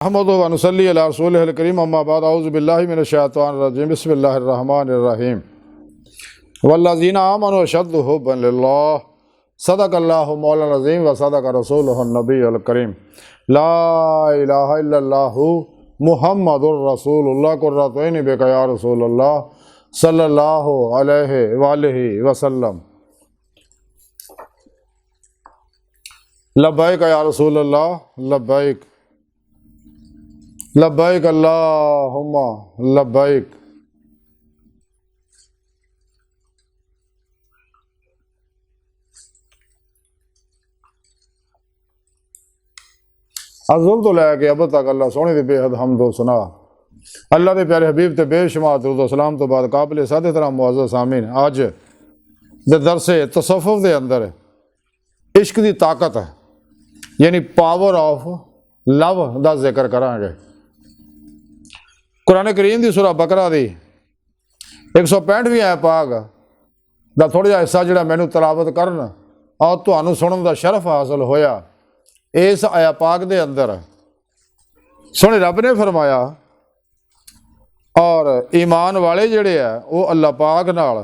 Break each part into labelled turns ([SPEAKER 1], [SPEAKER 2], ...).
[SPEAKER 1] अहमद व नसल्ली अला रसूलिहिल करीम अम्मा बाद औज़ु बिल्लाहि मिनश शैतानिर रजीम बिस्मिल्लाहिर रहमानिर रहीम वल्लज़ीना आमनु अशद्दु हुब्बन लिल्लाह सदक़ल्लाहु मौलाना अज़ीम व सदक़ रसूलुहुन नबियुल करीम ला इलाहा इल्लल्लाहु मुहम्मदुर रसूलुल्लाह कुर्रतु ऐनी बिका या रसूलल्लाह सल्लल्लाहु अलैहि वालिहि वसल्लम लब्बैक या रसूलल्लाह लब्बैक लब्बैक अल्लाहुम्मा लब्बैक। अज़ुल तो लैके अब तक अल्लाह सोने की बेहद हमदो सुना अल्लाह के प्यारे हबीब ते बेशुमार दुरूद सलाम तो बाद काबिल सादे तरह मुअज़्ज़ज़ सामीन अज दे दरसे तसव्वुफ़ दे अंदर इश्क की ताकत है यानी पावर ऑफ लव का जिक्र करांगे। कुरान करीम की सूरह बकरा की 165वीं आयत पाक का थोड़ा जिहा हिस्सा जिहड़ा मैनू तलावत करन और तुहानू सुनन का शरफ हासिल होया इस आयत पाक दे अंदर सोहणे रब ने फरमाया और ईमान वाले जिहड़े आ वो अल्लाह पाक नाल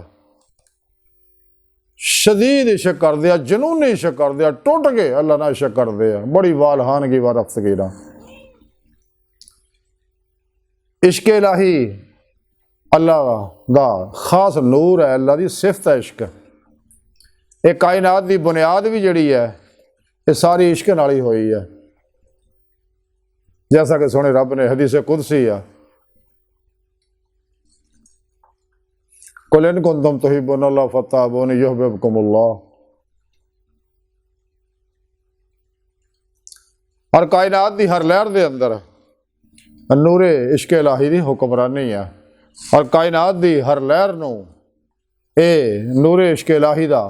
[SPEAKER 1] शदीद इश्क करदे आ, जनूनी इश्क करदे आ, टुट के अल्लाह नाल इश्क करदे आ, बड़ी वालहानगी व रफ्तगी नाल। इश्क इलाही अल्लाह दा खास नूर है, अल्लाह की सिफत है इश्क। एक कायनात की बुनियाद भी जिहड़ी है ये सारी इश्क नाल ही होई है, जैसा कि सोहणे रब ने हदीस कुदसी है कुल इन कुंतुम तुहिब्बूनल्लाह फत्तबिऊनी युहब्बिबकुमुल्लाह। और कायनात की हर लहर के अंदर नूरे इश्क इलाही की हुक्मरानी है और कायनात की हर लहर नूं ये नूरे इश्क इलाही का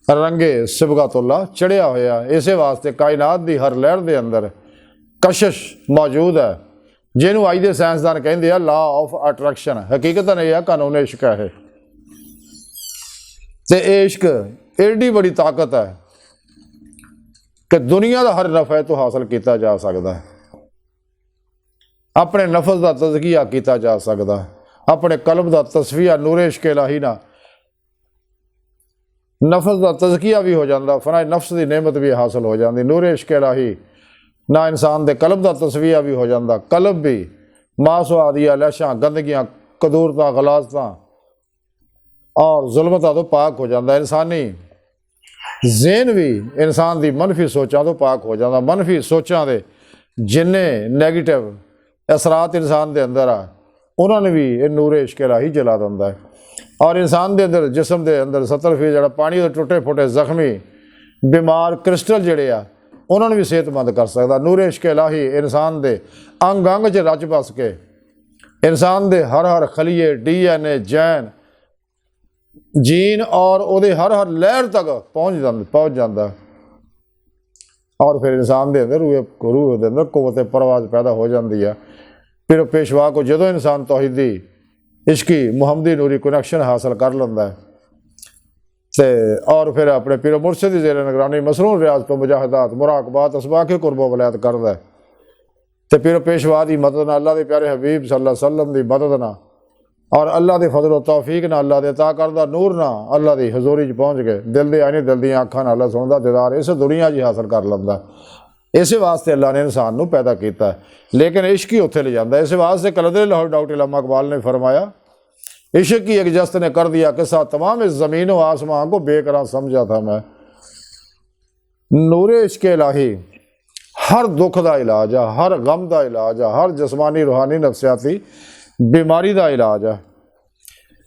[SPEAKER 1] रंगे सिबगतुल्लाह चढ़िया होया। इस वास्ते कायनात की हर लहर के अंदर कशिश मौजूद है जिन्होंने अज के साइंसदान कहते हैं लॉ ऑफ अट्रैक्शन। हकीकतन यह है कानून इश्क है ते इश्क एडी बड़ी ताकत है कि दुनिया का हर नफा तो हासिल किया जा सकता है। अपने नफस का तज़किया किया जा सकता है, अपने कल्ब का तस्फिया नूरे इश्क इलाही ना नफस का तज़किया भी हो जाता, फनाए नफ्स की नेमत भी हासिल हो जाती। नूरे इश्क इलाही ना इंसान के कल्ब का तस्फिया भी हो जाता, कल्ब भी मासवा दिया लैशां गंदगियां कदूरतां गलाजतां और जुल्मतां तो पाक हो जाता। इंसानी ज़हन भी इंसान की मनफी सोचां तो पाक हो जाता। मनफी सोचां दे जिन्ने नैगेटिव असरात इंसान के अंदर आ उन्होंने भी ये नूरे इश्क इलाही जला दिंदा है। और इंसान के अंदर जिसम के अंदर 70% जिहड़ा पानी के टुटे फुटे जख्मी बीमार क्रिस्टल जिहड़े आ उन्होंने भी सेहतमंद कर सकता। नूरे इश्क इलाही इंसान के अंग अंग च रच बस के इंसान के हर हर खलीए DNA जैन जीन और वो हर हर लहर तक पहुँच जाता और फिर इंसान के अंदर रूह के अंदर कुव्वत परवाज पैदा हो जाती है। फिर पेशवा को जो इंसान तौहीदी इश्की मुहम्मदी नूरी कनैक्शन हासिल कर लेंदा है ते और फिर अपने पीर मुर्शिद ज़ेर निगरानी मसरून रियाज तो मुजाहिदात मुराकबात असबाके कुर्बो वलायत करदा है ते पीर पेशवा की मदद नाल अल्लाह के प्यारे हबीब सल्लल्लाहु अलैहि वसल्लम की मदद नाल और अल्लाह के फजल तौफीक नाल अल्लाह के अता करदा नूर नाल अल्लाह की हजूरी च पहुँच गए दिल दे आने दिल दी अखां नाल सुनदा दीदार इस दुनिया जी हासिल कर लैंदा। इस वास्ते अल्लाह ने इंसान नूं पैदा किया है, लेकिन इश्क ही उत्थे ले जाता है। इस वास्ते कलदर लाहौर डॉक्टर इल्लामा इकबाल ने फरमाया इश्क की एक जस्त ने कर दिया किस्सा तमाम इस ज़मीन व आसमां को बेकरार समझा था मैं। नूरे इश्क इलाही हर दुख का इलाज है, हर गम का इलाज है, हर जिस्मानी रूहानी नफसियाती बीमारी का इलाज है।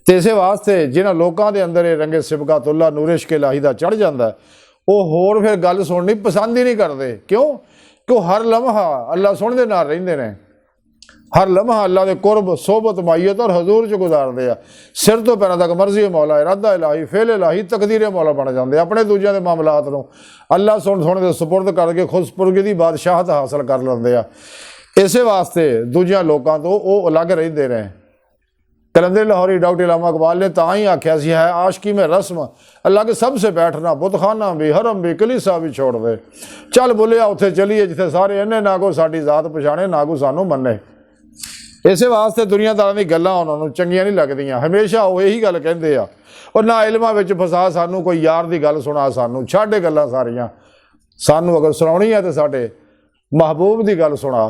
[SPEAKER 1] तो इस वास्ते जिन्होंने लोगों के अंदर ये रंगे सिबगतुल्लाह नूरे इश्क इलाही का चढ़ जाता है वो होर फिर गल सुननी पसंद ही नहीं करते। क्यों? क्यों हर लम्हा अल्लाह सुनते नाल रहिंदे ने, हर लम्हा अल्लाह के कुर्ब सोबत माईयत और हजूर च गुजारते हैं। सिर तो पैरों तक मर्जी मौला इरादा इलाही फेल इलाही तकदीर मौला बन जाते। अपने दूजिया के मामलात को अल्लाह सुन के सुपुर्द करके खुद सुपुर्दगी की बादशाहत हासिल कर लेंगे। इस वास्ते दूजिया लोगों तो वो अलग रहिंदे ने। कलंदर लाहौरी डॉक्टर इलामा इकबाल ने तां ही आख्या सी है आशिकी में रस्म अल्लाह के सबसे बैठना, बुतखाना भी, हरम भी, कलीसा भी छोड़ दे, चल बोलिया उत्थे चलीए जिथे सारे इन्ने ना को साडी जात पछाणे ना को सानू मन्ने। इसे वास्ते दुनियादारां दी गल्लां उन्हां नूं चंगियां नहीं लगदियां, हमेशा वो यही गल कहंदे आ, और ना इल्मां विच फसा, सानू कोई यार दी गल सुना, सानू छड्ड गल्लां सारियां, सानू अगर सुनाउणी है तो साडे महबूब दी गल सुना।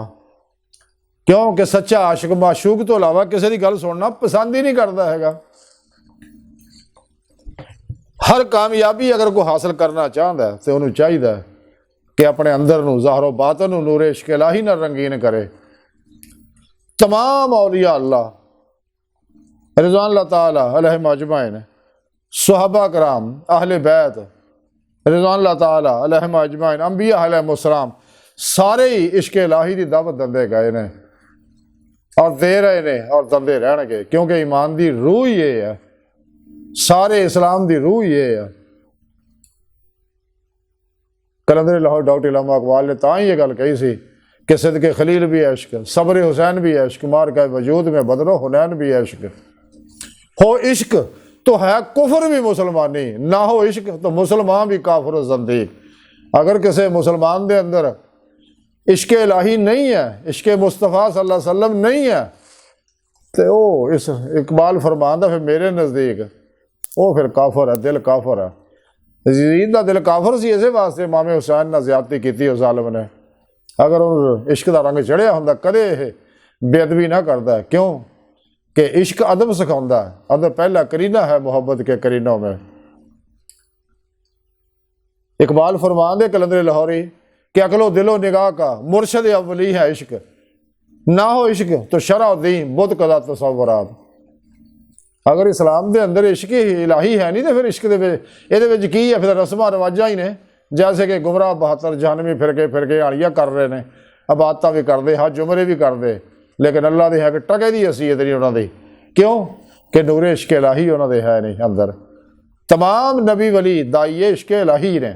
[SPEAKER 1] क्योंकि सच्चा आशिक माशूक तो इलावा किसी की गल सुनना पसंद ही नहीं करता है। हर कामयाबी अगर कोई हासिल करना चाहता है तो उन्होंने चाहिए कि अपने अंदर नूं ज़ाहिर बातिन नूं नूरे इश्क इलाही नाल रंगीन करे। तमाम औलिया अल्लाह रिज़वान अल्लाह ताला अलैहिम अजमाइन, सहाबा कराम, अहले बैत रिज़वान अल्लाह ताला अलैहिम अजमाइन, अंबिया अलैहिमुस्सलाम, सारे ही इश्क इलाही की दावत दंदे गए ने और दे रहे ने और दंदे रहणगे, क्योंकि ईमान की रूह ये है, सारे इस्लाम की रूह ये है। कलंदर लाहौर डॉक्टर इलामा इकबाल ने तां ही ये गल कही सी कि सिद्के खलील भी इश्क, सब्र हुसैन भी इश्क, मार का वजूद में बदरो हुनैन भी इश्क। हो इश्क तो है कुफर भी मुसलमानी, ना हो इश्क तो मुसलमान भी काफिर ज़ंदीक। अगर किसी मुसलमान के अंदर इश्क इलाही नहीं है, इश्क मुस्तफ़ा सल्लल्लाहु अलैहि वसल्लम नहीं है, तो वो इस इकबाल फरमांदा फिर मेरे नज़दीक वो फिर काफर है, दिल काफर है। यजीद का दिल काफर सी, इसे वास्ते इमाम हुसैन ने ज्यादती की उस आलम ने। अगर उन इश्क का रंग चढ़िया होंदा कदे बेअदबी ना करता। क्यों कि इश्क अदब सिखाता है, अदब पहला करीना है मोहब्बत के करीनों में। इकबाल फरमांदे कलंदर लाहौरी कि अकलो दिलो निगाह का मुर्शद अव्वली है इश्क, ना हो इश्क तो शरा दीन बुत कदा तसव्वुरात। अगर इस्लाम के अंदर इश्क इलाही है नहीं तो फिर इश्क ये की है, फिर रस्मां रिवाजा ही ने। जैसे कि गुमराह 72 जानवी फिर के हालिया कर रहे हैं, इबादतां भी करते, हज उमरे भी करते, लेकिन अल्लाह दे है कि टके दी हसीयत नहीं उन्होंने। क्यों कि नूरे इश्क इलाही उन्होंने है नहीं अंदर। तमाम नबी वली दाइये इश्क इलाही ने।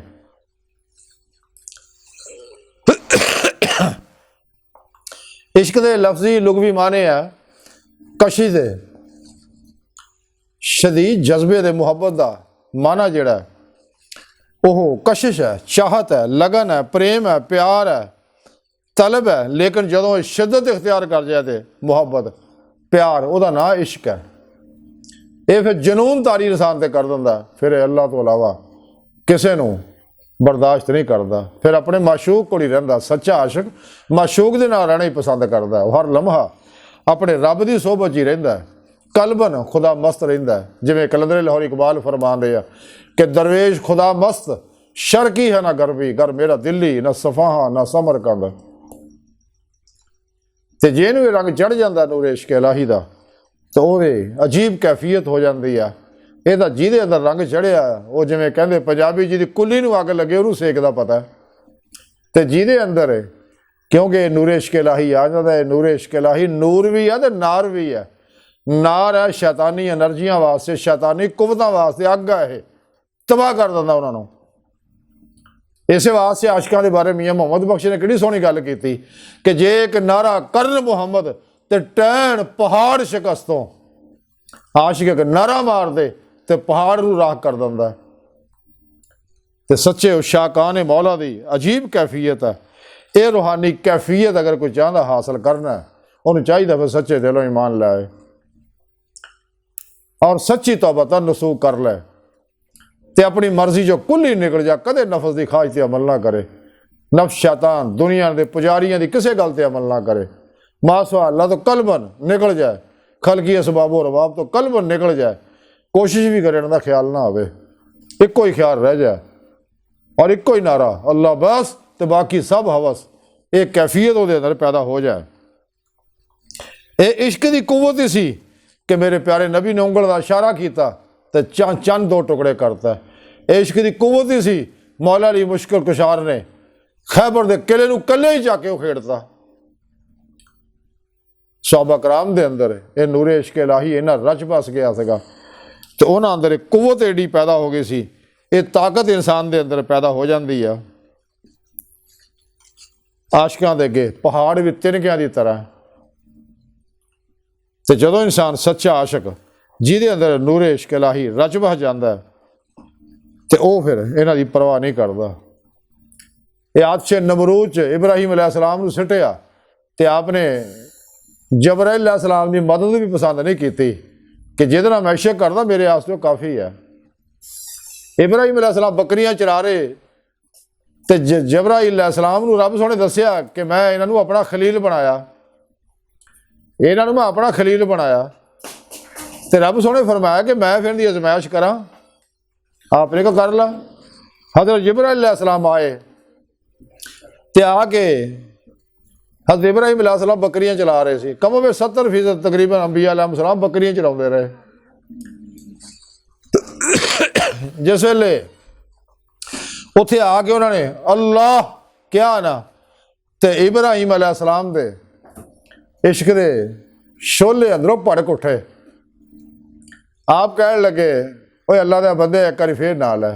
[SPEAKER 1] इश्क दे लफ्जी लुगवी माने है कशिश दे, शदीद जज्बे दे, मुहब्बत का माना जिहड़ा ओह कशिश है, चाहत है, लगन है, प्रेम है, प्यार है, तलब है। लेकिन जदों शिद्दत इख्तियार कर जाए तो मुहब्बत प्यार उहदा नाम इश्क है। ये फिर जनून तारी इंसान ते कर दिंदा, फिर अल्लाह तो अलावा किसी नूं बर्दाश्त नहीं करता, फिर अपने माशूक को ही रहिंदा। सच्चा आशिक माशूक दे नाल रहना ही पसंद करता है, हर लम्हा अपने रब की सोहबत ही रहिंदा है, कलबन खुदा मस्त रहिंदा है। जिवें कलंदर लाहौरी इकबाल फरमांदे आ कि दरवेश खुदा मस्त शर्की है ना गरबी, गर मेरा दिल्ली ना सफाहा ना समरकंद। ते जिहनूं ये रंग चढ़ जाता नूरे इश्क इलाही दा तो वो अजीब कैफियत हो जाती है। यह जिहदे अंदर रंग चढ़िया वो जिवें कहंदे पंजाबी जी दी कुल्ली नूं अग लगे उहनूं सेकदा पता है। ते जिहदे अंदर क्योंकि नूरे इश्क इलाही आ जाता है, नूरे इश्क इलाही नूर भी है तो नार भी है। नार है शैतानी एनर्जियां वास्ते, शैतानी कुवतां वास्ते, अग है, यह तबाह कर दिंदा उन्होंने। इस वास्ते आशिकां दे बारे मियाँ मुहम्मद बख्श ने किहड़ी सोहनी गल कीती कि जे एक नारा करन मुहम्मद ते टैन पहाड़ शिकस्तों। आशिक एक नारा मार दे तो पहाड़ नूं राख कर दिंदा। ते सच्चे उशाकान मौला दी अजीब कैफियत है। ये रूहानी कैफियत अगर कोई चाहता हासिल करना है, उन्होंने चाहिए फिर सच्चे दिलों ईमान लाए और सच्ची तौबा नसूख कर ले, ते अपनी मर्जी जो कुल ही निकल जा, कदे नफस की खाज से अमल ना करे। नफ्स शैतान दुनिया के पुजारियों की किसी गल से अमल ना करे। मासवा अल्लाह तो कलबन निकल जाए, खलकी असबाबो रबाब तो कलबन निकल जाए। कोशिश भी करे ना ख्याल ना आवे, इको ही ख्याल रह जाए और इको ही नारा अल्लाह बस, तो बाकी सब हवस। एक कैफियत वो अंदर पैदा हो जाए। ये इश्क की कुवत ही सी कि मेरे प्यारे नबी ने उंगल का इशारा किया तो चंद दो टुकड़े करता है। इश्क की कुवत ही सी मौला अली मुश्किल कुशार ने खैबर के किले नूं कल्ले ही जाके खेड़ता। सहाबा कराम दे अंदर ये नूरे इश्क इलाही इन्ना रच बस गया सीगा तो उन्हां अंदर एक कुवत एडी पैदा हो गई सी। ये ताकत इंसान के अंदर पैदा हो जाती है। आशिकां दे अगे पहाड़ भी तिनकियां की तरह ਤੇ ਜਦੋਂ ਇਨਸਾਨ ਸੱਚਾ ਆਸ਼ਿਕ ਜਿਹਦੇ ਅੰਦਰ ਨੂਰੇ ਇਸ਼ਕ ਇਲਾਹੀ ਰਚ ਬਸ ਜਾਂਦਾ ਤੇ ਉਹ ਫਿਰ ਇਹਨਾਂ ਦੀ ਪਰਵਾਹ ਨਹੀਂ ਕਰਦਾ। ਇਹ ਆਤਸ਼ ਨਮਰੂਦ 'ਚ ਇਬਰਾਹੀਮ अलैहिस्सलाम ਨੂੰ ਸਿੱਟਿਆ ਤੇ ਆਪਨੇ जबराइल अलैहिस्सलाम की मदद भी पसंद नहीं की कि जिहदे नाल मैं इश्क करदा मेरे वास्ते काफ़ी है। इब्राहीम अलैहिस्सलाम बकरियां चरा रहे तो जबराइल अलैहिस्सलाम नूं रब सोहणे दस्सिया कि मैं इन्हां अपना खलील बनाया, इन्हां मैं अपना खलील बनाया। तो रब सोहणे फरमाया कि मैं फिर दी अजमाइश करा, आपने को कर ला। हज़रत जबराइल अलैहिस्सलाम आए तो आके हज़रत इब्राहीम अलैहिस्सलाम बकरियां चला रहे थे। कम में 70% तकरीबन अंबिया अलैहिस्सलाम बकरियां चलाते रहे। जिस वेले उत्थे आके उन्होंने अल्लाह क्या ना तो इब्राहीम अलैहिस्सलाम दे इश्क दे शोले अंदरों भड़क उठे। आप कह लगे ओए अल्लाह दे बंदे एक बार फिर नाल है।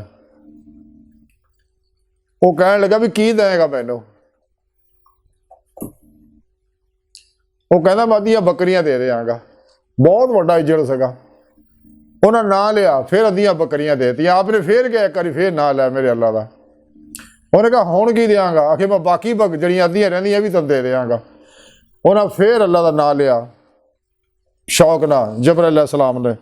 [SPEAKER 1] वो कह लगा भी की देगा मैनू? वो कहना मैं अद्धियां बकरियां दे देंगा। बहुत बड़ा इज्जत सगा। उन्हें ना लिया, फिर अद्धियां बकरियां देतियां। आपने फिर क्या एक बार फिर ना लिया मेरे अल्लाह का। उन्हें कहा हुण की देंगा? आखिर मैं बाकी जड़ियां अद्धियां रहिंदियां भी तुम दे देंगा। उन्हें फिर अल्लाह का ना लिया शौक ना जबराइल अलैहिस्सलाम ने।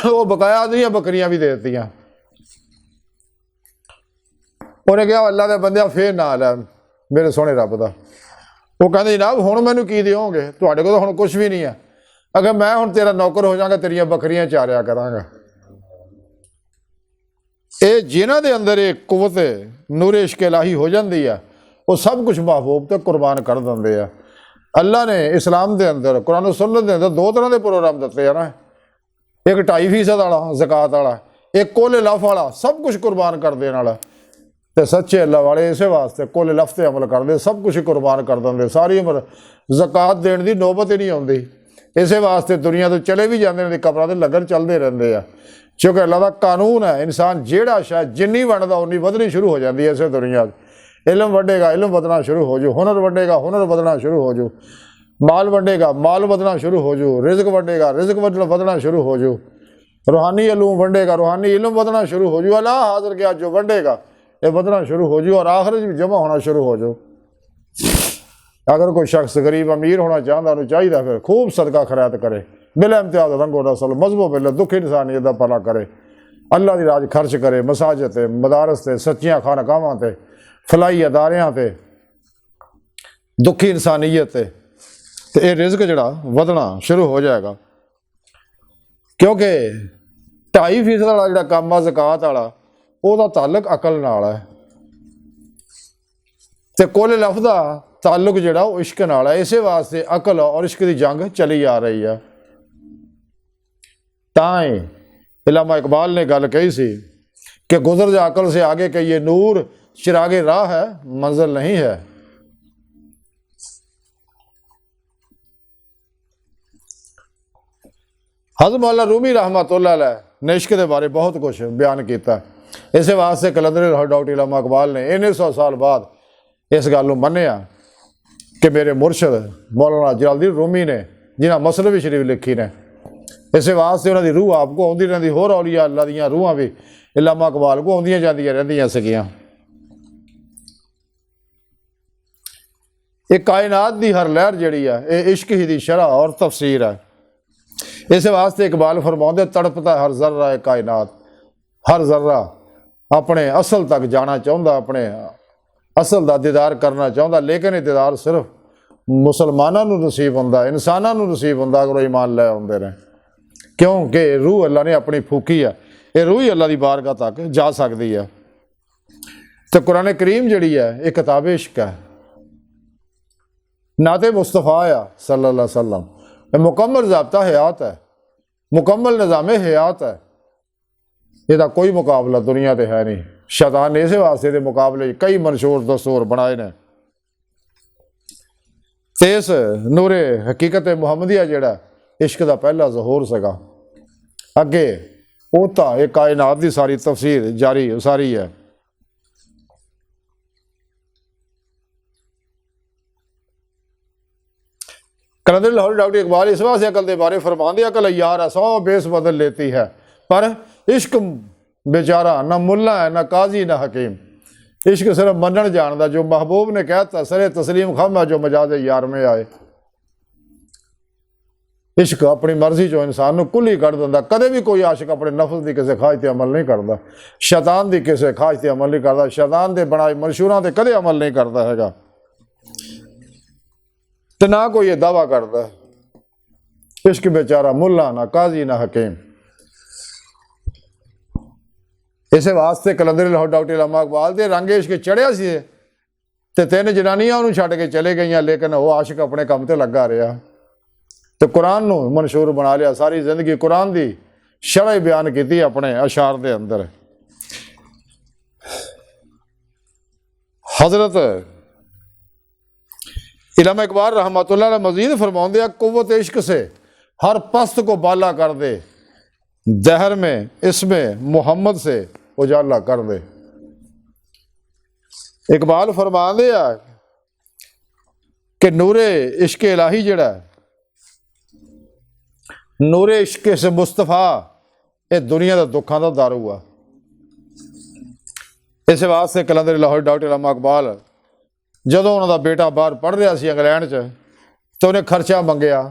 [SPEAKER 1] वो बकाया अद्धियां बकरियां भी दे दित्तियां। उन्हें कहा अल्लाह के बंदे फिर ना लिया मेरे सोहने रब का। वो कहते जनाब हुण मैनू की दोगे? तुहाडे कोल हुण कुछ भी नहीं है। अगर मैं हुण तेरा नौकर हो जाऊंगा, तेरियां बकरियां चारिया करांगा। ये जिन्हां दे अंदर ये कुवत नूरे इश्क इलाही हो जाती है, वो सब कुछ महबूब ते कुर्बान कर देंदे आ। अल्लाह ने इस्लाम के अंदर कुरान सुन्नत के अंदर दो तरह के प्रोग्राम दिते हैं ना। एक 2.5% वाला ज़कात वाला, एक कुल लफ वाला सब कुछ कुर्बान कर देने वाला। तो सच्चे अल्लाह वाले इस वास्ते कुल लफ से अमल करते, सब कुछ कुर्बान कर देंगे। सारी उम्र ज़कात देने की नौबत ही नहीं आती। इस वास्ते दुनिया तो चले भी जाते हैं, कब्रां ते लंगर चलते रहते हैं। क्योंकि अल्लाह का कानून है, इंसान जेड़ा शायद जिन्नी वंडदा उन्नी वधनी शुरू हो जाती है। इस दुनिया इलम वंडेगा इलम वधना शुरू हो जाओ, हुनर वंडेगा हुनर वधना शुरू हो जाओ, माल वंडेगा माल वधना शुरू हो जाओ, रिज़्क वंडेगा रिज़्क वधना शुरू हो जाओ, रूहानी इलम वंडेगा रूहानी इलम वधना शुरू हो जाओ। अल्लाह हाज़िर गया जो वंडेगा ये वधना शुरू हो जाओ और आखिर भी जमा होना शुरू हो जाओ। अगर कोई शख्स गरीब अमीर होना चाहता उन्हें चाहिए फिर खूब सदका खैरात करे, बिला इम्तियाज रंगो नस्ल मजहबों बिल दुख इंसानियत का भला करे, अल्लाह की राज खर्च करे, मसाजिद ते मदारस ते सच्चियां खानकावां ते फलाई अदारियां ते दुखी इंसानियत ते ये रिज़्क जिहड़ा वधना शुरू हो जाएगा। क्योंकि 2.5% वाला जिहड़ा काम आ ज़कात वाला ਉਹਦਾ ਤਾਲੁਕ अकल नाल है ते कुल लफ दा ताल्लुक जिहड़ा वो इश्क नाल है। इस वास्ते अकल और इश्क की जंग चली आ रही है। ताई इलामा इकबाल ने गल कही सी कि गुजर जा अकल से आगे कि ये नूर चिरागे राह है मंजिल नहीं है। हज़रत मौला रूमी रहमतुल्लाह अलैह ने इश्क के बारे बहुत कुछ बयान किया। इस वास्ते कलंदर डॉक्टर इलामा इकबाल ने इन्ने 100 साल बाद इस गल को मन्निया कि मेरे मुर्शद मौलाना जलालुद्दीन रूमी ने जिन्हें मसनवी शरीफ लिखी ने, इस वास्ते उन्होंने रूह आपको आती रहती। होर औलिया अल्लाह दियां रूहां भी इलामा इकबाल को आउंदियां जांदियां रहिंदियां सीगियां। ये कायनात की हर लहर जिहड़ी है ये इश्क ही दी शरह और तफसीर है। इस वास्ते इकबाल फरमाउंदे तड़पता हर जर्रा है कायनात, हर जर्रा अपने असल तक जाना चाहता, अपने असल का दीदार करना चाहता, लेकिन ये दीदार सिर्फ मुसलमानों को नसीब होंदा, इंसानों को नसीब होंदा अगर ईमान लै आउंदे ने। क्योंकि रूह अल्लाह ने अपनी फूकी है, ये रूह ही अल्लाह की बारगाह तक जा सकती है। तो कुरान करीम जिहड़ी है ये किताब इश्क है, नाते मुस्तफ़ा आ सल्लल्लाहु अलैहि वसल्लम, मुकम्मल ज़ाब्ता हयात है, मुकम्मल निज़ाम हयात है। इसका कोई मुकाबला दुनिया ते है नहीं। शैतान ने इस वास्ते के मुकाबले कई मंशूर दस्तूर बनाए ने। ते इस नूरे हकीकत मुहम्मदिया जिहड़ा इश्क का पहला ज़हूर सगा, अगे ओता एक कायनात की सारी तफसीर जारी सारी है। कलंदर लाहौरी डॉक्टर इकबाल इस वास्ते अकल के बारे फरमाते, अकल यार है 100 बेस बदल लेती है, पर इश्क बेचारा ना मुल्ला है ना काजी ना हकीम। इश्क सिर्फ मनन जानता, जो महबूब ने कहता सरे तस्लीम खम है जो मजाज यार में आए। इश्क अपनी मर्जी चो इंसान को कुल ही कढ़ दिंदा। कदे भी कोई आशिक अपने नफस की किसी ख्वाहिश पर अमल नहीं करता, शैतान की किसी ख्वाहिश पर अमल नहीं करता, शैतान के बनाए मंशूरां पर कदे अमल नहीं करता है, तो ना कोई ये दावा करता है। इश्क बेचारा मुल्ला ना काजी ना हकीम। इस वास्ते कलंदर लाहौर डॉक्टर अल्लामा इकबाल के रंग इश्क चढ़िया सी ते 3 जनानियां उन्होंने छड्ड के चले गई, लेकिन वो आशिक अपने काम से लगा रहा तो कुरान नूं मनशूर बना लिया। सारी जिंदगी कुरान की शरह बयान की अपने अशार के अंदर। हजरत अल्लामा इकबाल रहमतुल्लाह अलैह मजीद फरमाते हैं, कुव्वत इश्क से हर पस्त को बाला कर दे, दहर में इसमें मोहम्मद से उजाला कर दे। इकबाल फरमाते हैं कि नूरे इश्क इलाही जड़ा नूरे इश्क से मुस्तफा ये दुनिया के दुखों का दारू आ। इस वास्ते कलंदर लाहौर डॉक्टर अल्लामा इकबाल जदों उन्होंने बेटा बाहर पढ़ रहा सी इंग्लैंड च, तो उन्हें खर्चा मंगया,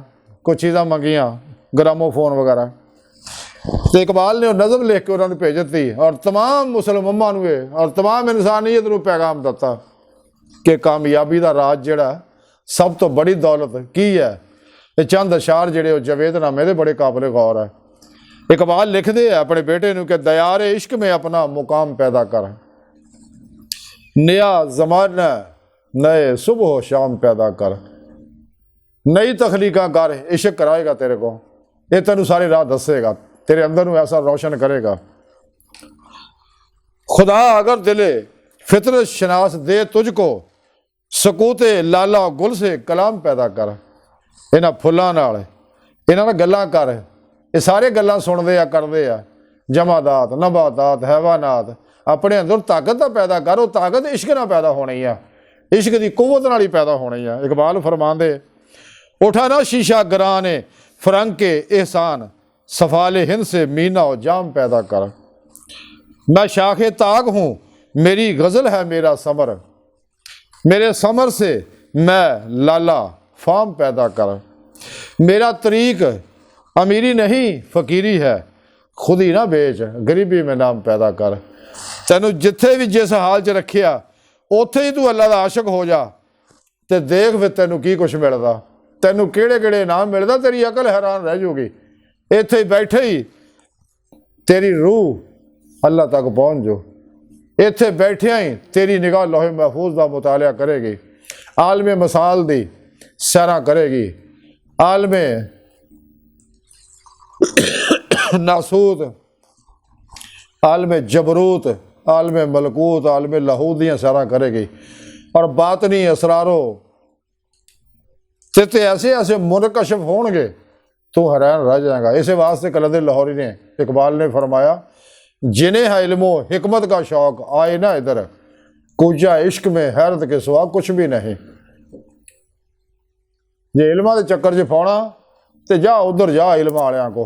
[SPEAKER 1] कुछ चीज़ां मंगिया, ग्रामोफोन वगैरह, तो इकबाल ने नज़म लिख के उन्होंने भेज दी और तमाम मुसलमानों और तमाम इंसानियत को पैगाम दिता कि कामयाबी का राज जिहड़ा सब तो बड़ी दौलत की है। ये चंद अशार जिहड़े जवेदनामे दे बड़े काबिल गौर है। इकबाल लिखते हैं अपने बेटे नूं कि दयारे इश्क में अपना मुकाम पैदा कर, नया ज़माना नए सुबह शाम पैदा कर, नई तखलीका कर, इश्क कराएगा तेरे को, ये तेनू सारी राह दसेगा, तेरे अंदर नू ऐसा रोशन करेगा। खुदा अगर दिले फितरत शनास दे तुझको, सकूते लाला गुल से कलाम पैदा कर। इन्हां फुल्लां नाल इन्हां नाल गल्लां कर, ये सारे गल्लां सुनते आ करते आ, जमादात नबातात हैवानात, अपने अंदर ताकत दा पैदा कर। वो ताकत इश्क नाल पैदा होनी है, इश्क की कुव्वत नाल ही पैदा होनी है। इकबाल फरमांदे, उठा ना शीशा गराने फरंग के एहसान, सफाले हिंद से मीना और जाम पैदा कर। मैं शाखे ताक हूँ, मेरी गज़ल है मेरा समर, मेरे समर से मैं लाला फाम पैदा कर। मेरा तरीक अमीरी नहीं फ़कीरी है, खुद ही ना बेच गरीबी में नाम पैदा कर। तैनू जिथे भी जिस हाल च रखिया उत्थे ही तू अल्लाह दा आशिक हो जा, तो देख फिर तैनू की कुछ मिलता, तैनू किहड़े किहड़े इनाम मिलता, तेरी अकल हैरान रह जाऊगी। इत्थे बैठे ही तेरी रूह अल्लाह तक पहुँच जो, इत्थे बैठिया ही तेरी निगाह लोहे महफूज का मुतालिया करेगी, आलमे मसाल दी सैरा करेगी, आलमे नासूत, आलमे जबरूत, आलमे मलकूत, आलमे लाहूत दियाँ सैरा करेगी, और बातनी असरारो ते ऐसे ऐसे मुनकशफ होंगे तू हैरान रह जाएगा। इस वास्ते कलंदर लाहौरी ने इकबाल ने फरमाया, जिन्हें है इल्मो हिकमत का शौक आए ना इधर, कुजा इश्क में हैरत के सिवा कुछ भी नहीं। जे इल्मा के चक्कर च पाना तो जा उधर जा इल्मा वालियां को।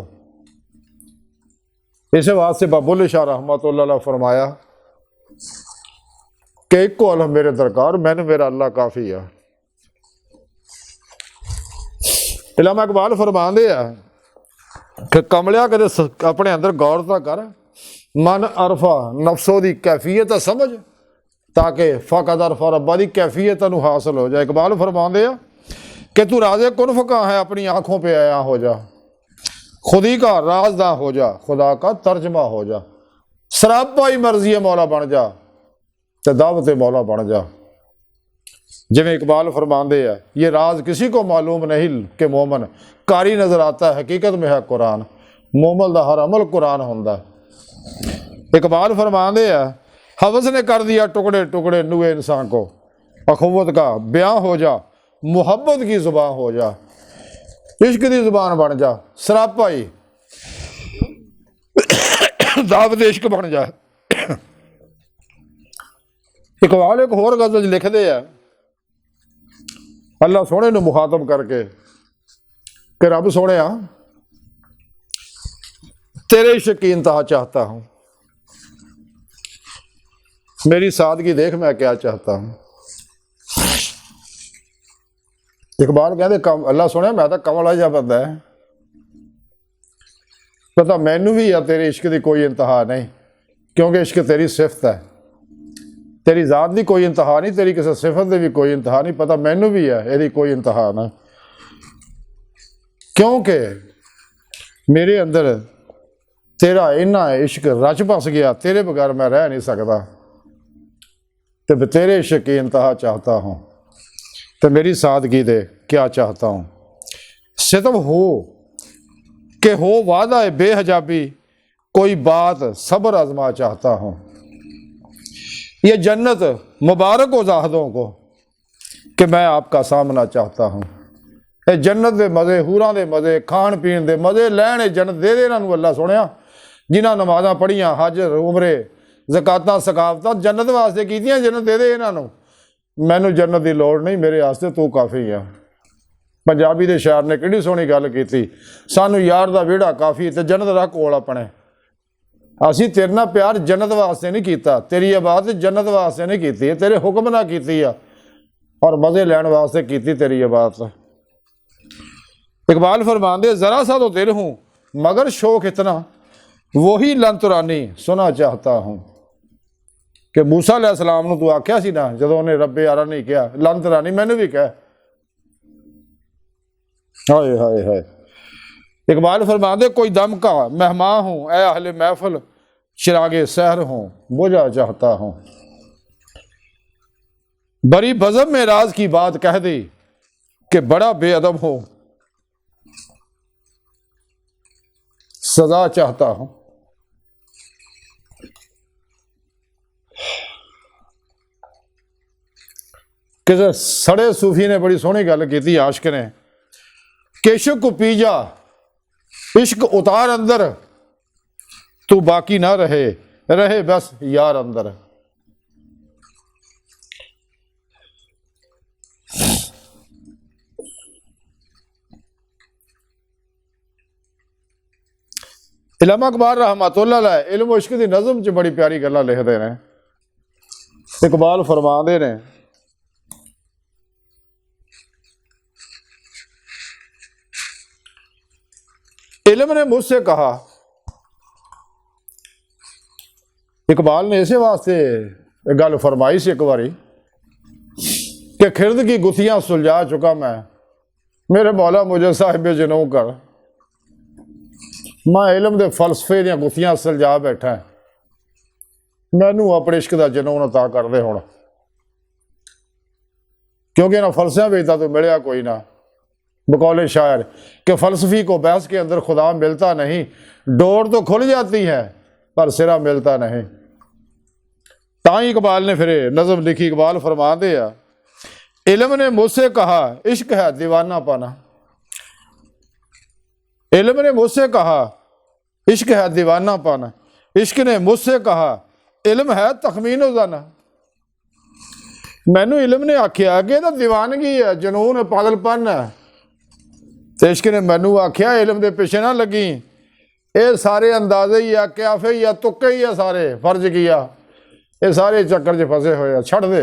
[SPEAKER 1] इस वास्ते बाबुल शाह रहमतुल्लाह अलैह फरमाया कि एक अल्लाह मेरे दरकार, मैंने मेरा अल्लाह काफ़ी है। अल्लामा इकबाल फरमाते हैं कि कमलिया कदे अपने अंदर गौर तो कर, मन अरफा नफसों की कैफियत समझ, ताकि फ़कद अरफा रब्बा की कैफियत तैनूं हासिल हो जाए। इकबाल फरमाते हैं कि तू राज़े कुन फ़का है, अपनी आँखों पे आया हो जा, खुदी का राजदां हो जा, खुदा का तर्जमा हो जा, सरापा ही मर्जी है मौला बन जा, तो दावत मौला बन जा। जिमें इकबाल फरमाते हैं, ये राज किसी को मालूम नहीं कि मोमन कारी नज़र आता है, हकीकत में है कुरान, मोमन का हर अमल कुरान होंदा। इकबाल फरमाते हैं, हवस ने कर दिया टुकड़े टुकड़े नुए इंसान को, अखुवत का बयां हो जा, मुहब्बत की ज़ुबान हो जा, इश्क की ज़ुबान बन जा, सरापा ही दावत इश्क बन जा। इकबाल एक होर गज़ल लिखते हैं, अल्लाह सोहने नूं मुखातब करके कि रब सोने तेरे इश्क की इंतहा चाहता हूं, मेरी सादगी देख मैं क्या चाहता हूं। इकबाल कहते कम अल्लाह सुने मैं तो कमला जा बंदा है, पता मैनू भी है तेरे इश्क की कोई इंतहा नहीं, क्योंकि इश्क तेरी सिफत है, तेरी जात की कोई इंतहा नहीं, तेरी किसी सिफत की भी कोई इंतहा नहीं, पता मैनू भी है यदि कोई इंतहा ना, क्योंकि मेरे अंदर तेरा इन्ना इश्क रच बस गया, तेरे बगैर मैं रह नहीं सकता, तो तेरे इश्क की इंतहा चाहता हूँ, तो मेरी सादगी दे क्या चाहता हूँ। सितम हो कि हो वादा है बेहजाबी, कोई बात सब्र आजमा चाहता हूँ। ये जन्नत मुबारक हो जाहदों को कि मैं आपका सामना चाहता हूँ। ये जन्नत के मज़े, हूरां के मज़े, खाण पीण के मज़े लैण जन्नत दे दे इन्हां नूं अल्लाह सुनिया, जिन्हां नमाज़ां पढ़ियां, हज उमरे ज़कातां सकावतां जन्नत वास्ते कीतियां, जन्नत दे दे इन्हां नूं, मैनू जन्नत की लोड़ नहीं, मेरे वास्ते तू काफ़ी है। पंजाबी के शायर ने किहड़ी सोहनी गल कीती, सानू यार दा विहड़ा काफ़ी ते जन्नत रख कोल अपने, असीं तेरे नाल प्यार जन्नत वास्ते नहीं कीता, तेरी इबादत जन्नत वास्ते नहीं कीती, तेरे हुक्म ना कीती आ और मज़े लैण वास्ते कीती तेरी इबादत। इकबाल फरमांदे ज़रा सा तो दिल हूँ मगर शौक इतना, वही लंतुरानी सुना चाहता हूँ। कि मूसा अलैहिस्सलाम नूं तू आख्या सी ना जदों उन्हें रब्बे यारा नहीं कहा, लंतरानी मैनू भी कह, हाय हाय हाय। इकबाल फरमांदे कोई दम का मेहमान हूँ, ऐ अहले महफिल चिरागे सहर हूँ, बुझा चाहता हूँ। बड़ी बज़म में राज की बात कह दी कि बड़ा बेअदब हो, सजा चाहता हूं। किसी सड़े सूफी ने बड़ी सोहनी गल की, आशिक ने, कि इश्क को पी जा, इश्क उतार अंदर, तू बाकी ना रहे, रहे बस यार अंदर। इलामा इकबाल रहमतुल्लाह अलैह इल्म इश्क की नज़म च बड़ी प्यारी गल्लां लिखते हैं। इकबाल फरमाते ने इल्म ने मुझसे कहा, इकबाल ने इसे वास्ते गल फरमाई सी एक बारी कि खिरद की गुत्थियां सुलझा चुका मैं, मेरे मौला मुझे साहिब जनू कर, मैं इलम के फलसफे दी गुत्थियां सुलझा बैठा, मैनू अपने इश्क का जनून अता कर दे हुण, क्योंकि इन्होंने फलसफियां बेचता तो मिलया कोई ना। बकौले शायर कि फलसफी को बहस के अंदर खुदा मिलता नहीं, डोर तो खुल जाती है पर सिरा मिलता नहीं। ताई इकबाल ने फिर नज़म लिखी, इकबाल फरमाते आ इल्म ने मुझसे कहा इश्क है दीवाना पाना, इल्म ने मुझसे कहा इश्क है दीवाना पाना, इश्क ने मुझसे कहा इल्म है तखमीनो जाना। मैनू इल्म ने आख्या कि यह दीवानगी है, जनून है, पागलपन है, तो इश्क ने मैनू आख्या इल्म के पिछे ना लगी, ये सारे अंदाजे ही आ, क्याफे ही आ, तुक्के ही आ, सारे फर्ज किया, ये सारे चक्कर च फसे हुए, छड़ दे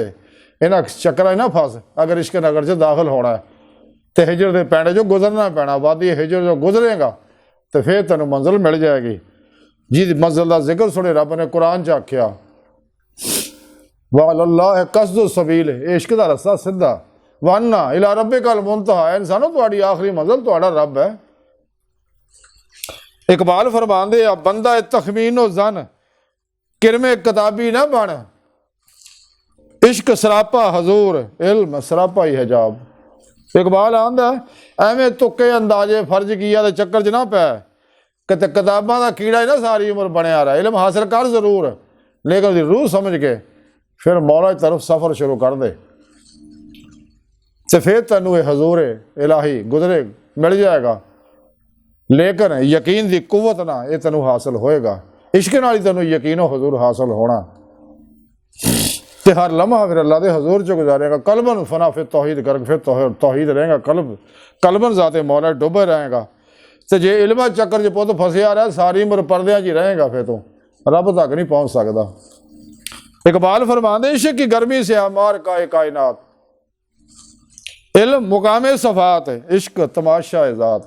[SPEAKER 1] इन्हों चक्कर ना फस, अगर इश्क नगर च दाखिल होना है तो हिजर के पैंडे जो गुजरना पैना, वादी हिजर जो गुजरेगा तो फिर तेन मंजिल मिल जाएगी, जी मंजिल का जिक्र सुने रब ने कुरान च आख्या वाह कसद सबील, इश्क का रस्ता सीधा, वाना इला रब्बे कल मुंतहा, इंसानों तुम्हारी आखिरी मंजिल तुम्हारा रब है। इकबाल फरमांदे आ बंदा तखमीनो जन, किरमे किताबी ना बन, इश्क सरापा हजूर, इल्म सरापा ही हिजाब। इकबाल आंदा एवें तुक्के अंदाजे फर्ज किया तो चक्कर च ना पै, कि किताबां का कीड़ा ही ना सारी उम्र बनया रहा, इल्म हासिल कर जरूर लेकिन उसकी रूह समझ के फिर मौला की तरफ सफ़र शुरू कर दे, तो फिर तेनू ये हजूर इलाही गुजरे मिल जाएगा, लेकिन यकीन की कुवत ना ये तेनू हासिल होएगा, इश्क नाल ही तेनू यकीन हजूर हासिल होना। ते हर लम्हा फिर अल्लाह के हजूर च गुजारेगा। कलबन फना फिर तौहीद कर, फिर तौहीद रहेगा। कलबन ज़ाते मौला डुबे रहेगा। तो जे इल्मा चक्कर च पुत फसिया रहा सारी उम्र पर्दे च रहेगा, फिर तो रब तक नहीं पहुँच सकता। इकबाल फरमाते इश्क की गर्मी से हमार कायनात, इल्म मुकामे सफ़ात, इश्क तमाशा ज़ात।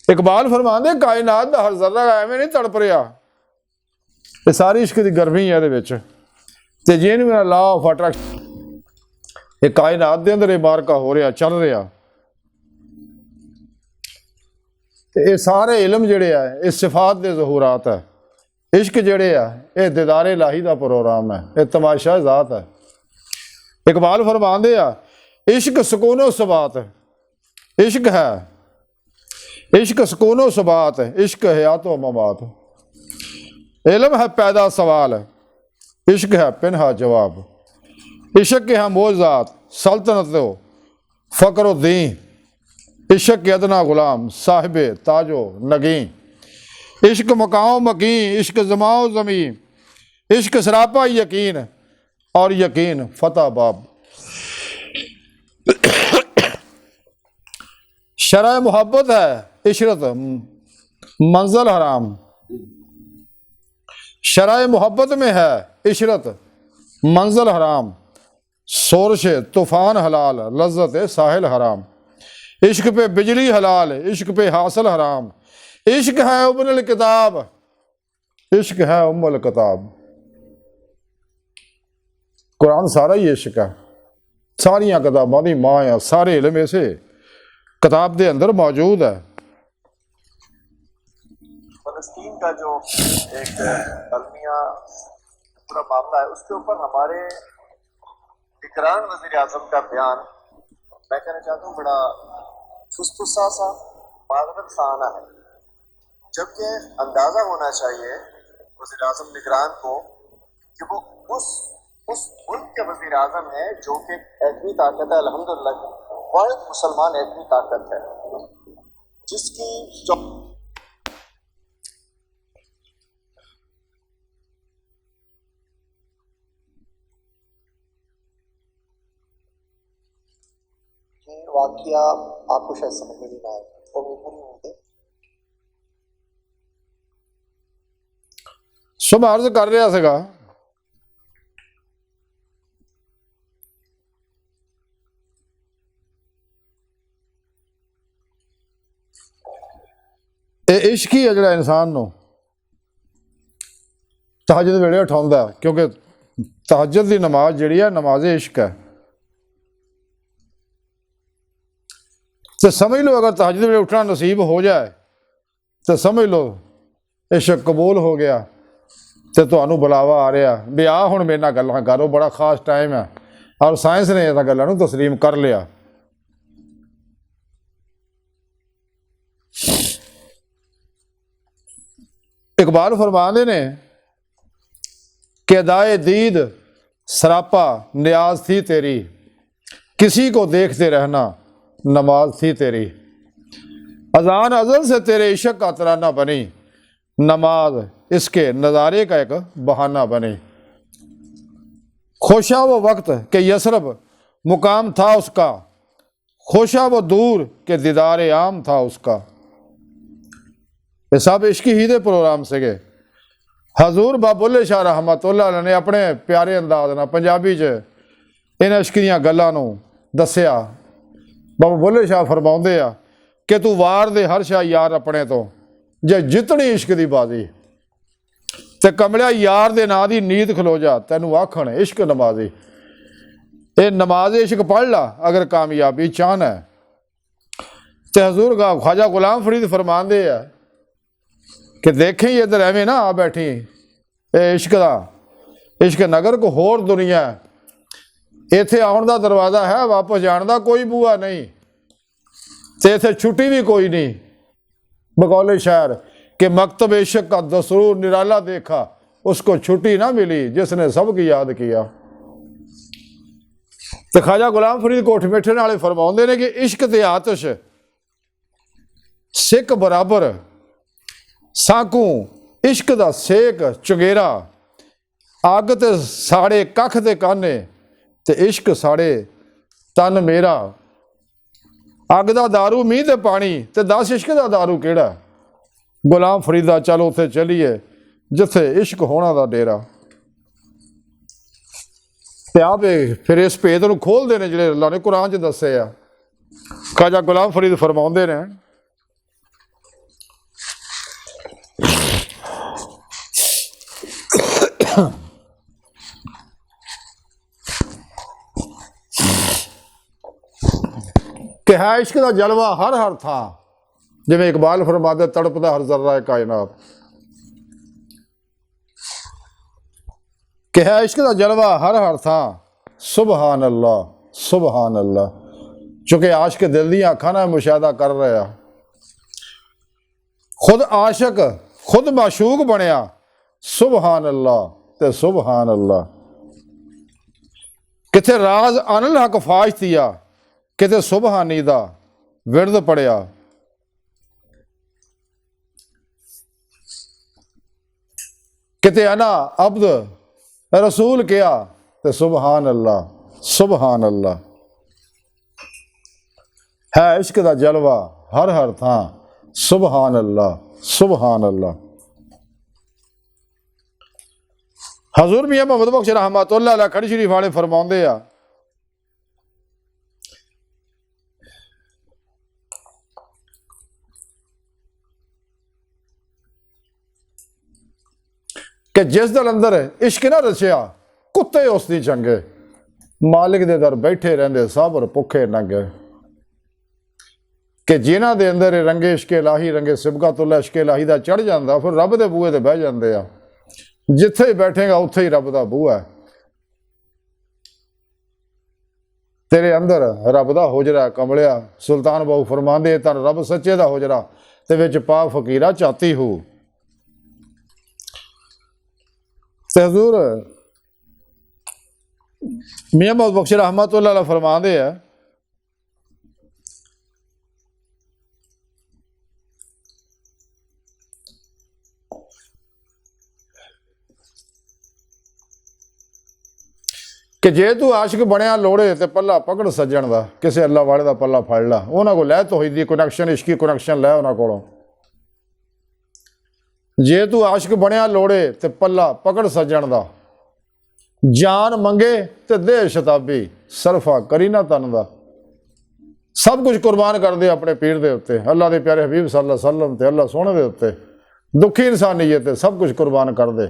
[SPEAKER 1] इकबाल फरमाते कायनात दा हर जर्रा एवें नहीं तड़प रहा, ये सारी इश्क की गर्मी है ते जे मेरा लॉ ऑफ अट्रैक्शन, ये कायनात के अंदर ये मारका हो रहा चल रहा। ये सारे इलम जिहड़े है ये सिफात के जहूरात है। इश्क जिहड़े है ये दीदारे इलाही का प्रोग्राम है, ये तमाशा ज़ात है। इकबाल फरमाते आ इश्क सुकूनो सबात, इश्क है इश्क सुकूनो सबात, इश्क हयातो ममात। इल्म है पैदा सवाल, इश्क है पिनहा जवाब। इश्क के हैं मोजात सल्तनत फ़क्र दी, इश्क के अदना गुलाम साहिबे ताजो नगी। इश्क मकाओ मकी, इश्क जमाओ जमी, इश्क सरापा यकीन और यकीन फतह बाब। शरअ मोहब्बत है इशरत मंजल हराम, शरअ मोहब्बत में है इशरत मंजल हराम। सोरश तूफ़ान हलाल लज्जत साहिल हराम। इश्क पे बिजली हलाल, इश्क पे हासिल हराम। इश्क है उम्मुल किताब, इश्क है उम्मुल किताब। कुरान सारा ही इश्क है, सारिया किताबों की माँ है, सारे इल्म इसे किताब के अंदर मौजूद है।
[SPEAKER 2] फलस्तीन का जो एक अलमिया पूरा मामला है उसके ऊपर हमारे इकरार वज़ीर आज़म का बयान मैं कहना चाहता हूँ बड़ा फुसफुसा सा माज़रत खाना है, जबकि अंदाज़ा होना चाहिए वज़ीर आज़म निगरान को कि वो उस मुल्क के वज़ीर आज़म है जो कि एटमी ताकत है, अल्हम्दुलिल्लाह वाहिद मुसलमान एटमी ताकत है जिसकी वाकया आपको शायद समझ में नहीं आए और वो पूरी होते
[SPEAKER 1] सुबह अर्ज कर रहा सीगा ਇਹ ਇਸ਼ਕ ਹੀ ਹੈ ਜਿਹੜਾ ਇਨਸਾਨ ਨੂੰ ਤਹੱਜੁਦ ਵੇਲੇ ਉਠਾਉਂਦਾ, ਕਿਉਂਕਿ ਤਹੱਜੁਦ ਦੀ ਨਮਾਜ਼ ਜਿਹੜੀ ਹੈ ਨਮਾਜ਼ ਇਸ਼ਕ ਹੈ। तो समझ लो अगर तहज्जुद में उठना नसीब हो जाए तो समझ लो इश्क कबूल हो गया, तो तुहानू बुलावा आ रहा भी आ हुण मेरे नाल गल्लां करो, बड़ा खास टाइम है। और साइंस ने इन्हां गल्लां नू तस्लीम कर लिया। इकबाल फरमाते ने कि अदाए दीद सरापा न्याज थी तेरी, किसी को देखते रहना नमाज थी तेरी। अजान अजल से तेरे इश्क का तराना बनी, नमाज इसके नज़ारे का एक बहाना बनी। खोशा वो वक्त के यसरब मुकाम था उसका, खोशा वो दूर के दीदार आम था उसका। ये सब इश्क ही दे प्रोग्राम से गए। हजूर बाबुल्ले शाह रहमतुल्लाह अलैह ने अपने प्यारे अंदाज ना पंजाबी च इन इश्क दीयां गल्लां नूं दस्सिया। बाबा बुल्ले शाह फरमाउंदे आ कि तू वार दे हर शाह यार अपने तो जे जितनी इश्क दी बाजी, ते कमलिया यार दे नां दी नीत खलो जा, तैनू आखण इश्क नमाजी। ये नमाज इश्क पढ़ ला अगर कामयाबी चाहना है। ते हजूर ख्वाजा गुलाम फरीद फरमांदे आ कि देखें इधर एवें ना आ बैठी, ये इश्क दा इश्क नगर को होर दुनिया है। इत्थे आउण दा दरवाज़ा है, वापस जाण दा कोई बूआ नहीं, ते इत्थे छुट्टी भी कोई नहीं। बकौले शायर कि मकतब इश्क का दस्तूर निराला देखा, उसको छुट्टी ना मिली जिसने सबकी याद किया। तो ख्वाजा गुलाम फरीद कोठ मिठे नाले फरमाउंदे ने कि इश्क ते आतिश सिक बराबर, साकू इश्क दा सेक चुगेरा, अग ते साड़े कख ते काने ते इश्क साड़े तन मेरा। अग दा दारू मींह ते पानी ते दस इश्क दा दारू केड़ा। गुलाम फरीदा चल उत्थे चलीए जिथे इश्क होना दा डेरा। ते आप फिर इस भेद नूं खोलदे ने जिहड़े अल्लाह ने कुरान च दस्से आ। ख्वाजा गुलाम फरीद फरमाउंदे ने कि है इश्क दा जलवा हर हर थां। जिवें इकबाल फरमादे तड़पदा हर जर्रा कायनात। कि है इश्क दा जलवा हर हर थां। सुबहान अल्लाह सुबहान अल्लाह। चूंकि आशिक दिल दी अखां नाल मुशाहदा कर रहा, खुद आशिक खुद माशूक बनया। सुबहान अल्लाह ते सुबहान अल्लाह। किथे राज अनिल हक फाश दिया, किते सुबहानी दा विरद पढ़िया। किते अना अब्द रसूल किया ते सुबहान अल्लाह सुबहान अल्लाह। है इश्क दा जलवा हर हर थां। सुबहान अल्लाह सुबहान अल्लाह। हजूर मियां मोहम्मद बख्श रहमतुल्लाह अलैह खड़ी शरीफ वाले फरमाउंदे आ कि जिस दिल अंदर इश्क ना रचिया कुत्ते उसदी चंगे। मालिक दे दर बैठे रहंदे साबर भुखे नंगे। कि जिन्हां दे अंदर रंगे इश्के लाही रंगे सिबगतुल्लाह इश्के लाही दा चढ़ जांदा फिर रब दे बूहे ते बह जांदे आ। जिथे ही बैठेगा उत्थे ही रब दा बूहा है। तेरे अंदर रब दा होजरा कमलिया। सुल्तान बाहू फरमांदे तन रब सच्चे दा होजरा ते विच पा फकीरा चाती हो। ते हजूर मियां मोहम्मद बख्श रहमतुल्लाह अलैह फरमांदे आ कि जे तू आशिक बनया लोड़े तो पल्ला पकड़ सज्जण का। किसी अल्लाह वाले का पल्ला फड़ ला। उन्होंने को लै तौहीदी कनैक्शन इश्की कनैक्शन लै उन्होंने को। जे तू आशिक बनया लोड़े तो पल्ला पकड़ सज्जण का। जान मंगे तो दे शताबी सरफा करी ना तन का। सब कुछ कुर्बान कर दे अपने पीर के उत्ते। अल्लाह के प्यारे हबीब सल्लल्लाहु अलैहि वसल्लम ते अल्लाह सोहणे दे उत्ते। दुखी इंसानीयत सब कुछ कुर्बान कर दे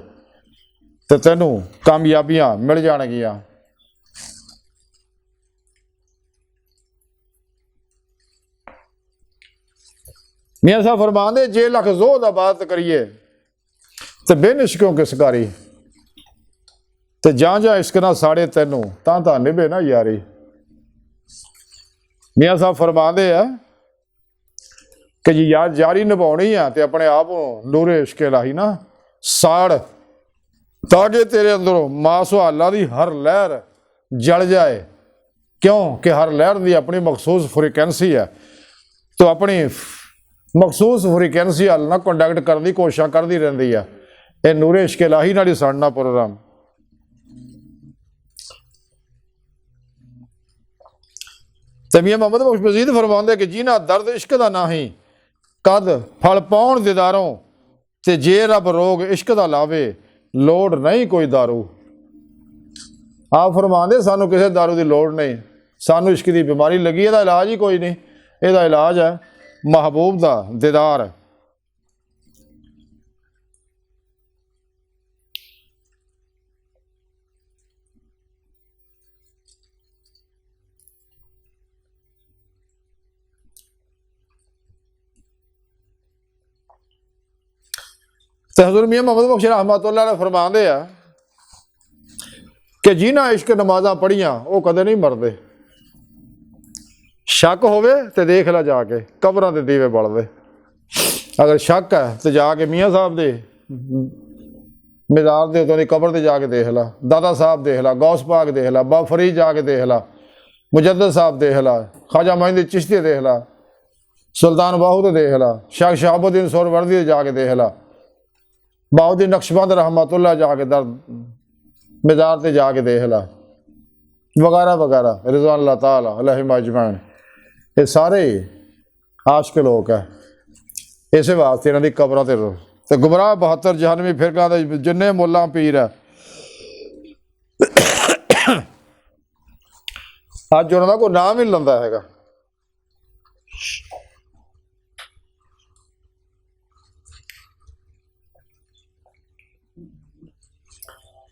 [SPEAKER 1] तो तैनू कामयाबियां मिल जाणगियां। मियां साहब फरमांदे जे लख जोह दा बात करिए तो बेन इश्कों किस कारी। तो जां जां इश्क ना साड़े तैनू तां निभे ना यारी। मियां साहब फरमांदे आ कि जी यार यारी निभाउणी आ ते अपने आप नूरे इश्के लाही ना साड़ ताकि तेरे अंदरों मासुआला दी हर लहर जल जाए। क्यों कि हर लहर की अपनी मखसूस फ्रीकैंसी है। तो अपनी मखसूस फ्रीकैंसी हल ना कंडक्ट करने की कोशिश करती रहती है। यह नूरे इश्के लाही नाल ही साडा प्रोग्राम। ते मियां मोहम्मद बख्श मजीद फरमाउंदे कि जिन्हां दर्द इश्क दा नाही कद फल पाउण दीदारों ते जे रब रोग इश्क दा लावे लोड़ नहीं कोई दारू। आप फरमांदे सानू किसी दारू की लोड़ नहीं। सानू इश्क की बीमारी लगी इहदा इलाज ही कोई नहीं। इहदा इलाज है महबूब दा दीदार। तो हज़रत मियां मोहम्मद बख्श रहमतुल्लाह अलैह फरमांदे आ कि जिन्हां इश्क नमाज़ां पढ़ियां वो कदे नहीं मरदे। शक होवे तो देख ला जाके कबरां दे दीवे बलदे। अगर शक है तो जाके मियां साहब दे मज़ार दे उत्तों दी कबर ते जाके देख ला। दादा साहब देख ला, गौस पाक देख ला, बा फरीद जाके देख ला, मुजद्दद साहब देख ला, ख्वाजा मोइनुद्दीन चिश्ती देख ला, सुल्तान बाहू तो देख ला, शाह शहाबुद्दीन सोहरवर्दी जाके देख ला, बाउद्दीन नक्शबंद रहमतुल्लाह जाके दर मज़ार ते जाके देख ला, वगैरह वगैरह, रिज़वान अल्लाह ताला अलैहिम अजमैन। ये सारे आशिक लोग है, इस वास्ते इन्हां दी कबरां ते गुमराह 72 जहनवी फिरकां दे जिन्ने मुल्ला पीर है अज उन्हां दा कोई नाम ही नहीं लैंदा हैगा।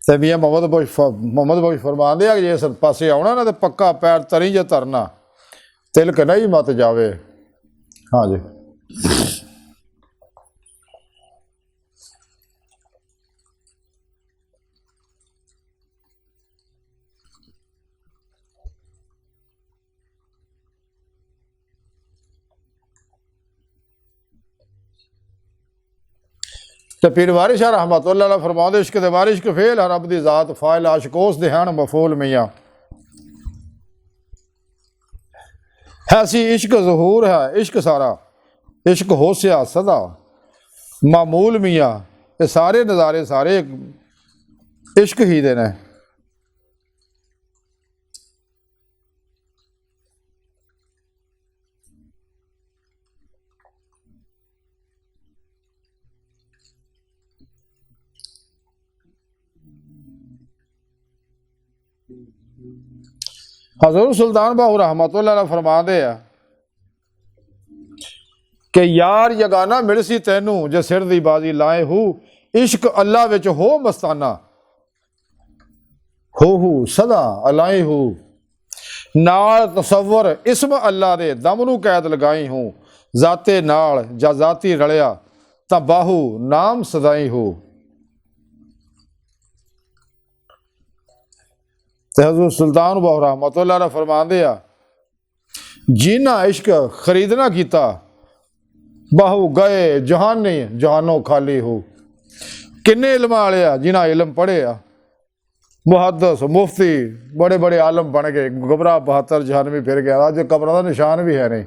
[SPEAKER 1] ते मियां मोहम्मद बख्श फरमांदे आ कि जे इस पासे आउणा ना तो पक्का पैर तरी जे तरना, तिलक नहीं मत जावे। हाँ जी। तो पीर वारिश शाह रहमतुल्लाह अलैह फरमाते इश्क दे वारिश के फेल है रब दी जात फाइल आशिक उस दे हन मफूल मियाँ। ऐसी इश्क ज़हूर है इश्क सारा, इश्क होशिया सदा मामूल मियाँ। ये सारे नज़ारे सारे इश्क ही दे ने। हज़रत सुल्तान बाहू रहमतुल्लाह अलैह फरमाते हैं कि यार यगाना मिलसी तैनू जे सिर दी बाजी लाए हू, इश्क अल्लाह विच हो मस्ताना हो सदा अलाए हू, नाल तसव्वर इस्म अल्लाह दे दम नू कैद लगाई हूँ, जाते नाल जा जाती रलिया तां बाहू नाम सदाई हूँ। तो हज़रत सुल्तान बाहू रहमतुल्लाह अलैह फरमाते आ जिन्ना इश्क खरीदना किता, बाहू गए जहानी जहानों खाली हो। किन्ने इल्म वाले आ जिन्हें इल्म पढ़े आ, मुहद्दस मुफ्ती बड़े बड़े आलम बन गए, गुमराह 72 जहानवी फिर गया, अज कब्रां दा निशान भी है नहीं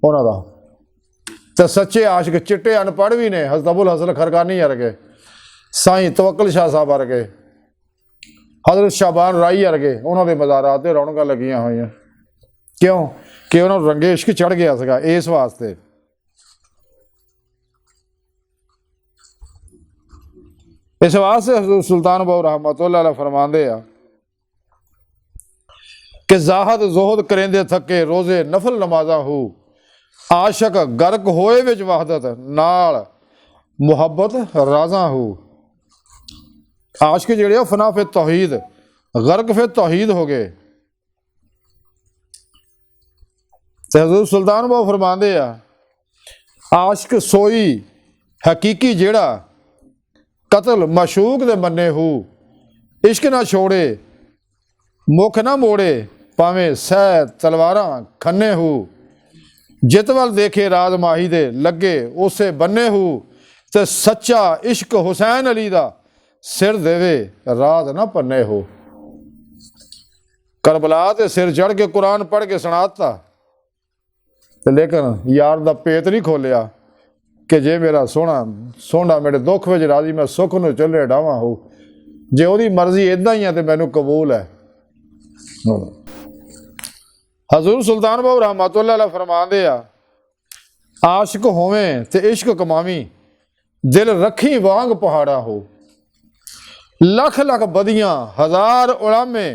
[SPEAKER 1] उन्हां दा। ते सच्चे आशिक चिट्टे अनपढ़ भी ने, हज़रत अबुल हसन खरकानी वर्गे, साईं तवक्कल शाह साहब वर्गे, हज़रत शाहबान राई वर्गे, उन्होंने मज़ारात ते रौनकां लगियां होईयां। क्यों कि उन्होंने रंगे इश्क चढ़ गया सीगा, इस वास्ते। इस वास्ते हज़रत सुल्तान बाहू रहमतुल्लाह अलैह फरमांदे आ कि जाहद जोहद करेंदे थके रोज़े नफल नमाजा हो, आशक गर्क होए विच वहदत नाल मुहब्बत राजा हो। आशिक जिहड़े फना फिर तौहीद, गर्क फिर तौहीद हो गए। तो हज़रत सुल्तान बाहू फरमांदे आ आशिक सोई हकीकी जिहड़ा कतल मशूक दे मन्ने हो, इश्क ना छोड़े मुख ना मोड़े भावें सह तलवारां खन्ने हो, जित वल देखे राज माही दे लगे उसे बन्ने हो, ते सच्चा इश्क हुसैन अली दा सिर देवे रात ना पन्ने हो। करबला ते सिर चढ़ के कुरान पढ़ के सुनाता, लेकिन यार दा पेत नहीं खोलिया कि जे मेरा सोहना सोहना मेरे दुख विच राजी मैं सुख नूं चुल्हे डावां हो, जे ओहदी मर्जी इदां ही है तो मैनू कबूल है। हज़रत सुल्तान बाहू रहमतुल्लाह अलैह फरमांदे आ आशिक होवें ते इश्क कमावी, दिल रखी वांग पहाड़ा हो, लख लख बदियां हजार उलामे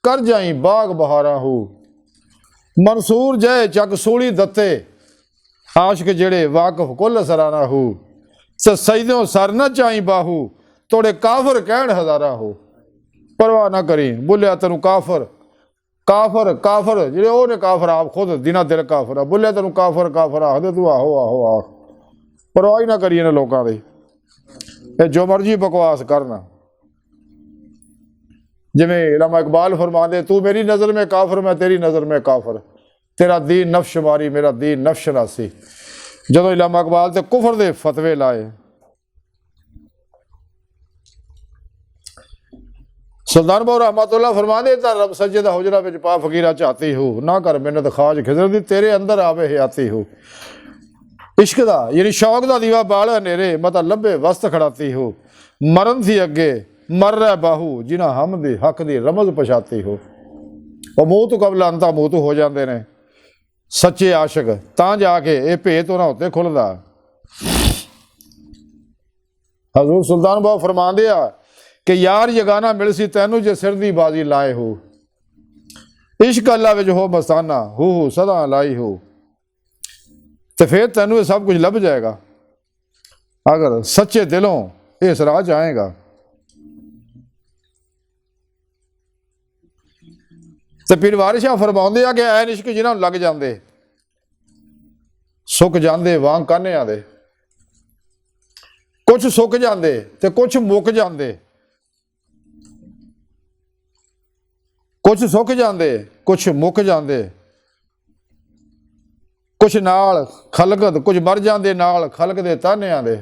[SPEAKER 1] कर जाई बाग बहारा हो, मंसूर जय चक सूली दत्ते आशिक जेड़े वाकफ कुल सराना हो, ते सजदों सर न चाई बाहू तोड़े काफर कहण हजारा हो। परवाह ना करी बोलिया तेनू काफर काफर काफर जेड़े वो ने काफर आप खुद जिन्ना दिल काफर आ, बोलिया तेनू काफर काफर आखदे तू आहो आहो आख, परवाह ही ना करी इन्हां लोकां दी, जो मर्जी बकवास करना। जिमें इलामा इकबाल फरमाते तू मेरी नज़र में काफर मैं तेरी नज़र में काफर, तेरा दीन नफ्श मारी मेरा दीन नफ्श नासी। जदों इलामा इकबाल ते कुफर दे फतवे लाए, सुल्तान बाहू रहमतुल्लाह फरमाते रब सज्जे दा हुजरा विच पा फकीरा चाहती हो, ना कर मिन्नत खाज खिजर दी तेरे अंदर आवे हयाती हो। इश्क दा यानी शौक दा दीवा बाल हनेरे मता लब्बे वस्त खड़ाती हो, मरन थी अगे मर रहा बाहू जिन्हें हम दे हक की रमज पछाती हो। वो मूँह तो कबला अंता मूँह तो हो जाते हैं सच्चे आशिक, तां जाके ये भेत उन्होंने उत्ते खुलदा। हजूर सुल्तान बाबू फरमांदे आ कि यार यगाना मिल सी तैनू जे सिर दी बाजी लाए हो, इश्क अल्लाह विच हो मस्ताना हो सदा लाई हो, तो फिर तैनू ये सब कुछ लभ जाएगा अगर सच्चे दिलों इस राह च आएगा। तो पीर वारिस शाह फरमाउंदे आ कि ऐन इश्क जिन्हां नूं लग जांदे सुक जांदे वांग कान्हियां दे, कुछ सुक जांदे ते कुछ मुक जांदे, कुछ सुक जांदे कुछ मुक जांदे, कुछ नाल खलकत कुछ मर जांदे नाल खलक दे तानियां दे।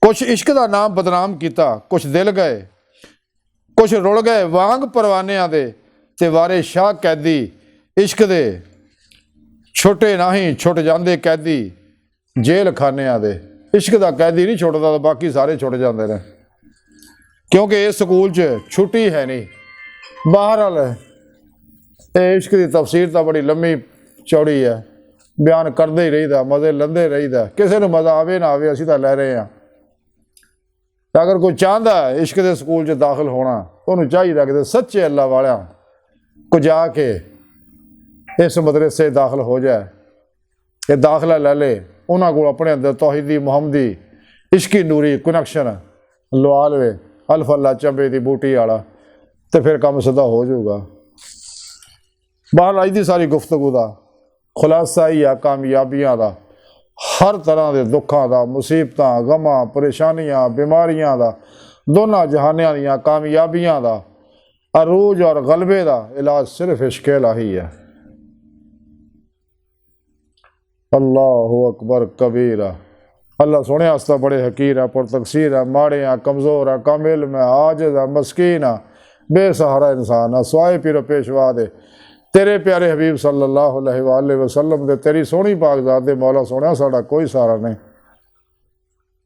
[SPEAKER 1] कुछ इश्क दा नाम बदनाम किया कुछ दिल गए, कुछ रुल गए वांग परवानियां दे, ते वारे शाह कैदी इश्क दे छुटे नहीं छुट जांदे कैदी जेल खानियां दे। इश्क दा कैदी नहीं छुटदा तो बाकी सारे छुट जाते ने, क्योंकि इस स्कूल च छुट्टी है नहीं। बहरहाल इश्क की तफसीर तो बड़ी लम्मी चौड़ी है, बयान करते ही रहीदा मज़े लेंदे रहीदा, किसी को मज़ा आवे ना आवे असीं तां लै रहे हैं। अगर कोई चाहता है इश्क के स्कूल च दाखिल होना तो उन्होंने चाहिए कि सच्चे अल्लाह वालियां को जाके इस मदरसे दाखिल हो जाए, ये दाखिला ले ले, उन्होंने को अपने अंदर तौहीदी मुहम्मदी इश्की नूरी कनैक्शन लवा लवे अल्फ अल्लाह चंबे की बूटी वाला, तो फिर काम सीधा हो जाऊगा। बाहर अज की सारी गुफ्तगू का खुलासा ही है कामयाबियां का, हर तरह के दुखों का मुसीबतों गमां परेशानियां बीमारियां का दोनों जहानियां दियां कामयाबियां का अरूज और गलबे का इलाज सिर्फ इश्क इलाही है। अल्लाहु अकबर कबीरा। अल्लाह सोने आस्ता बड़े हकीर है पुरतकसीर है, माड़े हैं कमज़ोर है कम इल्म है आजिज़ है मस्कीन है बेसहारा इंसान है, स्वाए पीर पेशवा दे तेरे प्यारे हबीब सल्लल्लाहु अलैहि वसल्लम दे तेरी सोहनी पाकज़ात दे मौला सोहणा साडा कोई सहारा नहीं,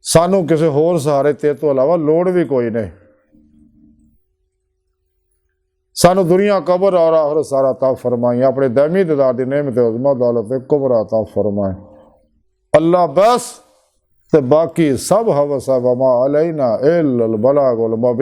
[SPEAKER 1] सानू किसी होर सहारे ते तो अलावा लोड़ भी कोई नहीं। सानू दुनिया कबर और आखिरत सारा अता फरमाई, अपने दैमी दीदार दी नेमत उज़्मा दौलत कुबरा अता फरमाए। अल्लाह बस ते बाकी सब हवस है वमा अलैना इल्लल बलागुल मुबीन।